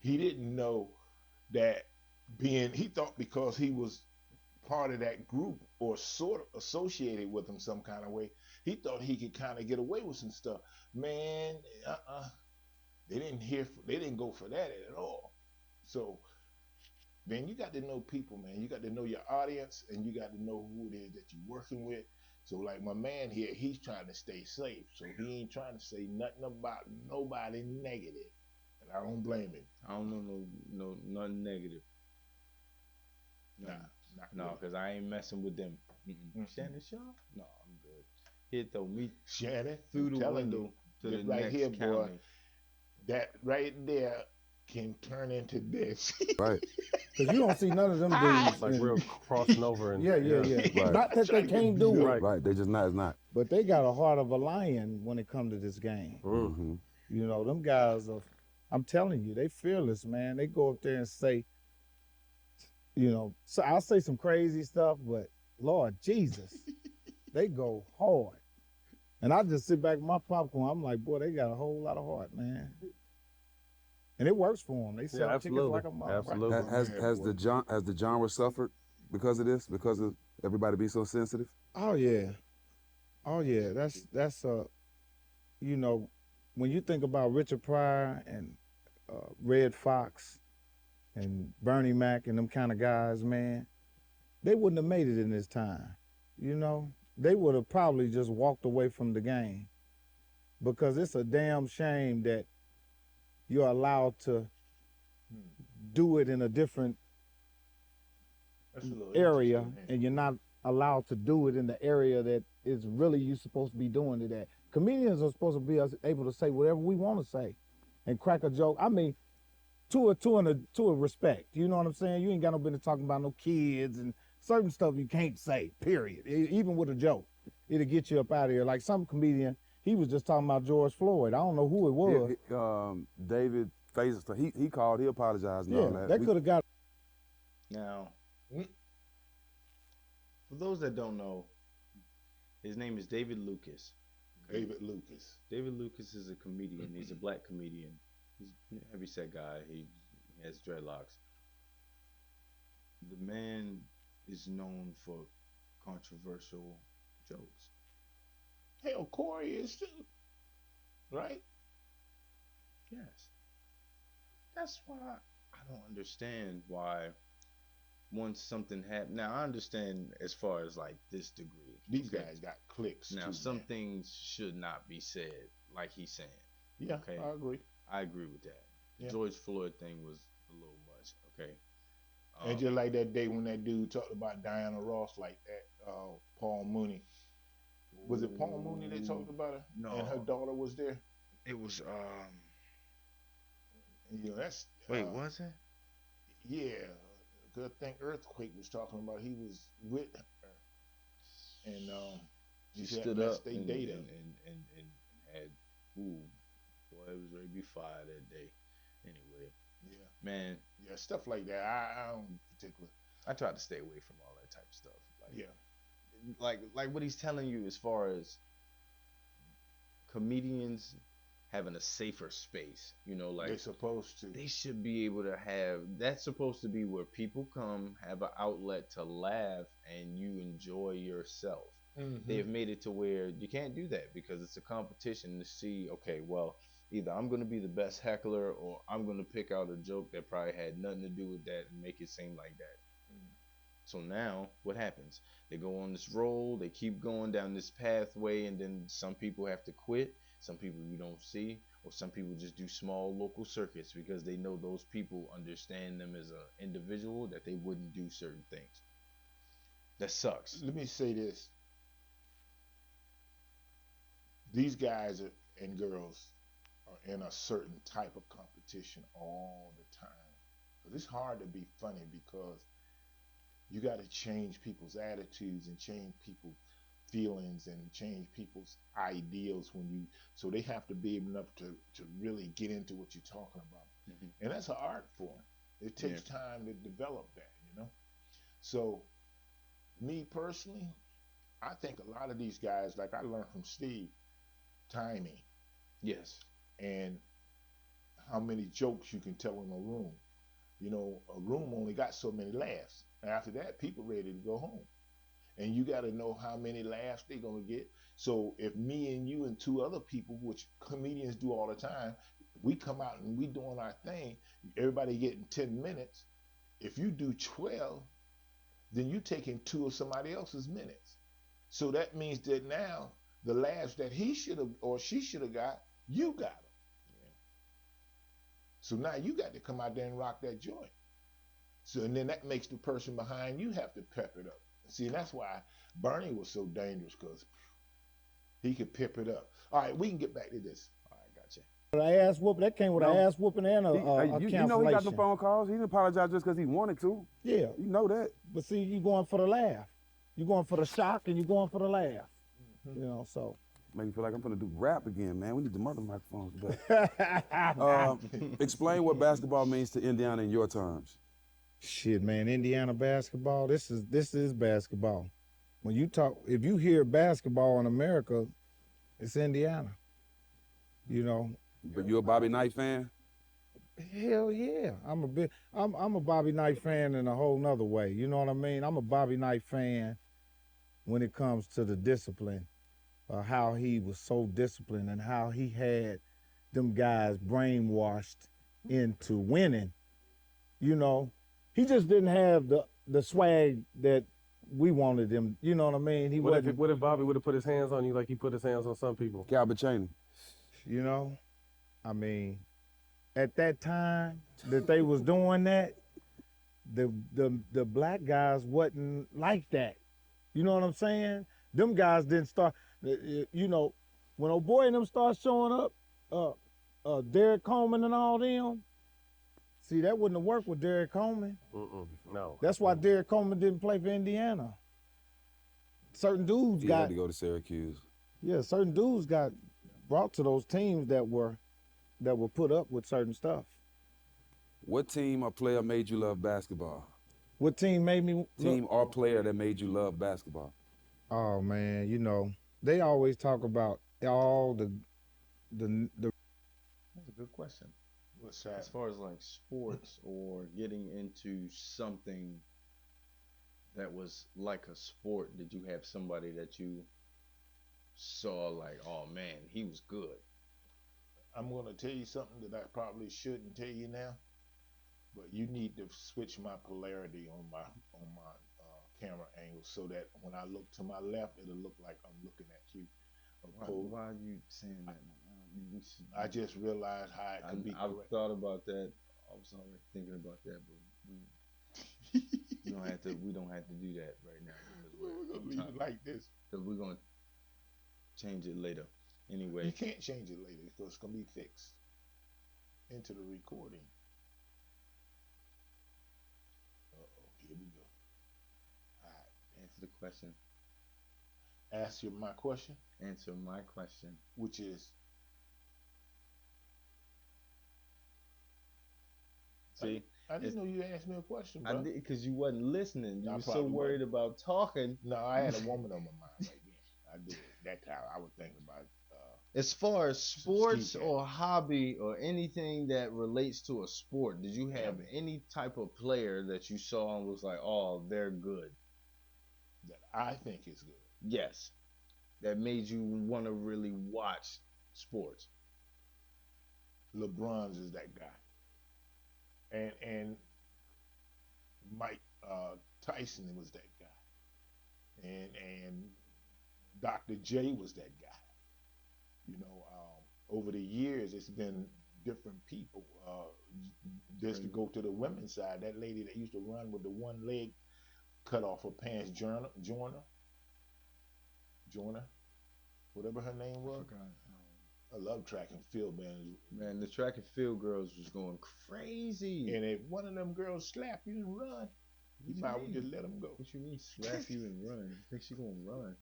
He didn't know that he thought because he was part of that group or sort of associated with them some kind of way, he thought he could kind of get away with some stuff. Man, they didn't go for that at all. So man, you got to know people, man. You got to know your audience, and you got to know who it is that you're working with. So, like my man here, he's trying to stay safe, so he ain't trying to say nothing about nobody negative, and I don't blame him. I don't know nothing negative. No, Nah, not no, really. because I ain't messing with them. Mm-mm. Mm-mm. Shannon Shaw? No, I'm good. He'd throw me Shannon, through I'm the telling you, window to this the right here, next boy, county. that right there can turn into this. Right. Because you don't see none of them Hi. dudes Like in. real crossing over and Yeah, yeah, yeah. yeah. Right. Not that Trying they to get can't beat do up. it, Right. Right. They just not. It's not. but they got a heart of a lion when it comes to this game. Mm. Mm-hmm. You know, them guys are, I'm telling you, they fearless, man. They go up there and say, you know, so I'll say some crazy stuff, but Lord Jesus, they go hard. And I just sit back with my popcorn. I'm like, boy, they got a whole lot of heart, man. And it works for them. They Yeah, sell tickets absolutely. like a mother. Right, Absolutely. my Has man, has boy. the genre suffered because of this? Because of everybody being so sensitive? Oh yeah, oh yeah. That's you know, when you think about Richard Pryor and Red Fox and Bernie Mac and them kind of guys, man, they wouldn't have made it in this time. You know, they would have probably just walked away from the game because it's a damn shame that you're allowed to Hmm. do it in a different That's a little area interesting, man. and you're not allowed to do it in the area that is really you supposed to be doing it at. Comedians are supposed to be able to say whatever we want to say and crack a joke. I mean, to a respect. You know what I'm saying? You ain't got no business talking about no kids and certain stuff you can't say. Period. Even with a joke, it'll get you up out of here. Like some comedian, he was just talking about George Floyd. I don't know who it was. David Faces. He called. He apologized and all Yeah, that. that could have got. Now, Mm. for those that don't know, his name is David Lucas. David Lucas. David Lucas is a comedian. He's a black comedian. He's a heavy set guy. He has dreadlocks. The man is known for controversial jokes. Hell, Corey is too, right? Yes. That's why I don't understand why once something happened. Now I understand as far as like this degree. These Okay. guys got clicks Now too, some man. things should not be said, like he's saying. Yeah, Okay. I agree. I agree with that. The Yeah. George Floyd thing was a little much. Okay. And just like that day when that dude talked about Diana Ross like that, Paul Mooney. Was it Paul Mooney that talked about her? And her No, daughter was there? it was. And, you know, that's, Wait, was it? yeah. 'Cause I think Earthquake was talking about he was with her. And She he had stood messed up they and date up. and had. Ooh, boy, it was ready to be fired that day. Anyway, Yeah. man, Yeah, stuff like that. I don't particular. I tried to stay away from all that type of stuff. Yeah. Like what he's telling you as far as comedians having a safer space. You know, They're like supposed to. they should be able to have. That's supposed to be where people come, have an outlet to laugh, and you enjoy yourself. They Mhm. have made it to where you can't do that because it's a competition to see, okay, well, either I'm going to be the best heckler or I'm going to pick out a joke that probably had nothing to do with that and make it seem like that. Mm. So now what happens? They go on this roll, they keep going down this pathway, and then some people have to quit, some people you don't see, or some people just do small local circuits because they know those people understand them as an individual that they wouldn't do certain things. That sucks. Let me say this: these guys and girls are in a certain type of competition all the time. Because it's hard to be funny because you got to change people's attitudes and change people's feelings and change people's ideals when you so they have to be enough to really get into what you're talking about, Hmm. and that's an art form. It Yeah. takes time to develop that. So me personally, I think a lot of these guys, like I learned from Steve, timing. Yes. And how many jokes you can tell in a room. You know, a room only got so many laughs. And after that, people ready to go home. And you got to know how many laughs they're gonna get. So if me and you and two other people, which comedians do all the time, we come out and we doing our thing, everybody getting 10 minutes. If you do 12, then you taking two of somebody else's minutes. So that means that now the laughs that he should have or she should have got, you got them. Yeah. So now you got to come out there and rock that joint. So and then that makes the person behind you have to pep it up. See, and that's why Bernie was so dangerous because he could pep it up. All right, we can get back to this. All right, gotcha. But I ass whooping, that came with an No, ass whooping and a you know he got the cancellation. phone calls. He didn't apologize just because he wanted to. Yeah, You know that. but see, you going for the laugh. You going for the shock and you going for the laugh. Mm-hmm. You know, so. Make me feel like I'm gonna do rap again, man. We need the mother microphones back. Explain what basketball means to Indiana in your terms. Shit, man, Indiana basketball. This is basketball. When you talk, if you hear basketball in America, it's Indiana. You know, But you a Bobby Knight fan? hell yeah. I'm a Bobby Knight fan in a whole nother way. You know what I mean? I'm a Bobby Knight fan when it comes to the discipline, how he was so disciplined and how he had them guys brainwashed into winning. You know, he just didn't have the swag that we wanted him. You know what I mean? He wasn't. What if Bobby would have put his hands on you like he put his hands on some people? Calvin Cheney. You know, I mean, at that time that they was doing that, the black guys wasn't like that. You know what I'm saying? Them guys didn't start. You know, when old boy and them start showing up, Derek Coleman and all them. See, that wouldn't have worked with Derek Coleman. No. That's why Derek Coleman didn't play for Indiana. Certain dudes He got had to go to Syracuse. certain dudes got brought to those teams that were put up with certain stuff. What team or player made you love basketball? What team made me Team or player that made you love basketball? Oh man, you know, they always talk about all the That's a good question. What's As that? far as like sports or getting into something that was like a sport, did you have somebody that you saw like, oh man, he was good? I'm going to tell you something that I probably shouldn't tell you now, but you need to switch my polarity on my camera angle so that when I look to my left, it'll look like I'm looking at you. Why are you saying that? I just realized how it could be I've correct. thought about that. I was already thinking about that, but we don't have to. We don't have to do that right now We're gonna leave it like this. because we're gonna change it later. You Anyway, can't change it later because it's gonna be fixed into the recording. Here we go. All right, answer the question. ask you my question, Answer my question. which is See, I didn't It's- know you asked me a question, I bro. did because you wasn't listening. You I were so probably worried about talking. No, I had a woman on my mind right then. I did. That time I was thinking about As far as sports ski or hobby or anything that relates to a sport, did you have any type of player that you saw and was like, oh, they're good? that I think is good. Yes. That made you want to really watch sports. LeBron's is that guy, and Mike Tyson was that guy, and Dr. J was that guy. You know, over the years, it's been different people. Just to go to the women's side, that lady that used to run with the one leg cut off her pants, Joyner, whatever her name was. I love track and field, man. Man, the track and field girls was going crazy. And if one of them girls slap you and run, you What you might as well mean? just let them go. What you mean slap you and run? You think she gonna run?